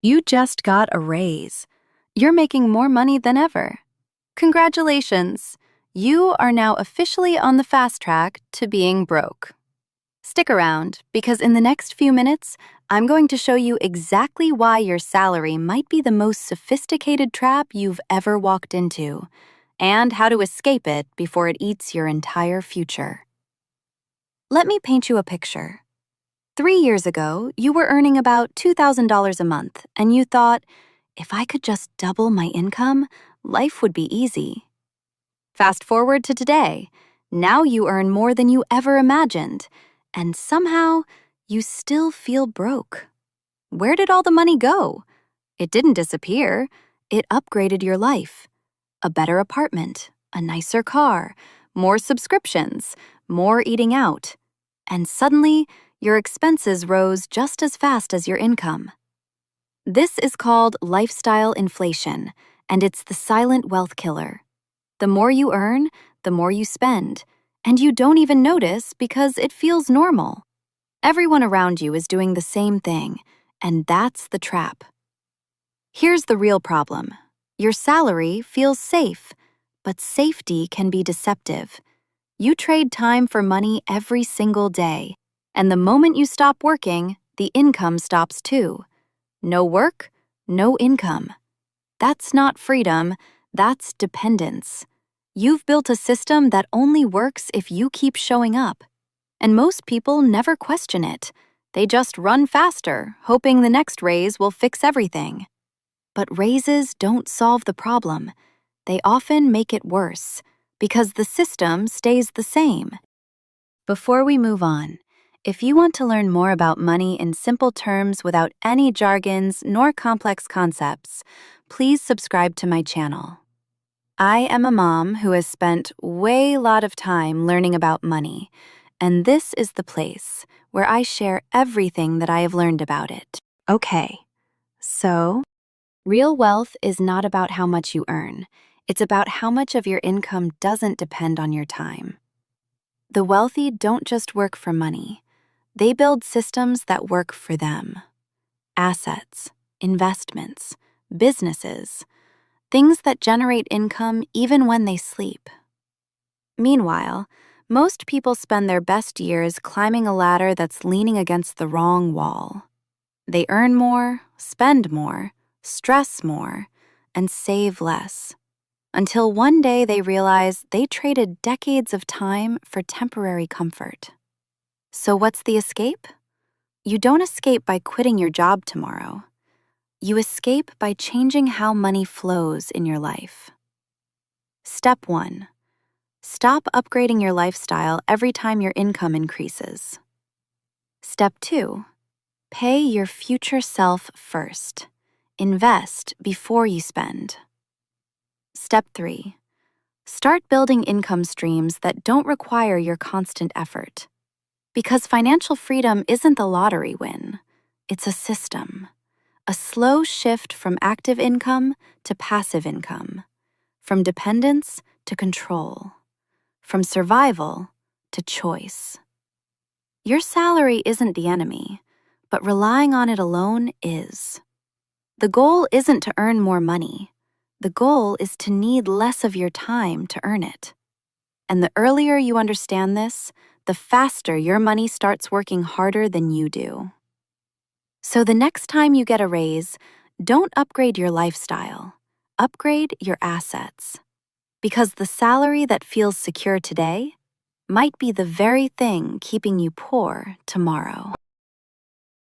You just got a raise. You're making more money than ever. Congratulations! You are now officially on the fast track to being broke. Stick around, because in the next few minutes, I'm going to show you exactly why your salary might be the most sophisticated trap you've ever walked into, and how to escape it before it eats your entire future. Let me paint you a picture. 3 years ago, you were earning about $2,000 a month, and you thought, if I could just double my income, life would be easy. Fast forward to today. Now you earn more than you ever imagined, and somehow you still feel broke. Where did all the money go? It didn't disappear. It upgraded your life. A better apartment, a nicer car, more subscriptions, more eating out. And suddenly, your expenses rose just as fast as your income. This is called lifestyle inflation, and it's the silent wealth killer. The more you earn, the more you spend, and you don't even notice because it feels normal. Everyone around you is doing the same thing, and that's the trap. Here's the real problem. Your salary feels safe, but safety can be deceptive. You trade time for money every single day, and the moment you stop working, the income stops too. No work, no income. That's not freedom, that's dependence. You've built a system that only works if you keep showing up. And most people never question it. They just run faster, hoping the next raise will fix everything. But raises don't solve the problem. They often make it worse, because the system stays the same. Before we move on, if you want to learn more about money in simple terms without any jargons nor complex concepts, please subscribe to my channel. I am a mom who has spent way lot of time learning about money, and this is the place where I share everything that I have learned about it. Okay, so real wealth is not about how much you earn. It's about how much of your income doesn't depend on your time. The wealthy don't just work for money. They build systems that work for them. Assets, investments, businesses, things that generate income even when they sleep. Meanwhile, most people spend their best years climbing a ladder that's leaning against the wrong wall. They earn more, spend more, stress more, and save less, until one day they realize they traded decades of time for temporary comfort. So what's the escape? You don't escape by quitting your job tomorrow. You escape by changing how money flows in your life. Step 1. Stop upgrading your lifestyle every time your income increases. Step 2. Pay your future self first. Invest before you spend. Step 3. Start building income streams that don't require your constant effort. Because financial freedom isn't the lottery win, it's a system. A slow shift from active income to passive income, from dependence to control, from survival to choice. Your salary isn't the enemy, but relying on it alone is. The goal isn't to earn more money. The goal is to need less of your time to earn it. And the earlier you understand this, the faster your money starts working harder than you do. So the next time you get a raise, don't upgrade your lifestyle. Upgrade your assets. Because the salary that feels secure today might be the very thing keeping you poor tomorrow.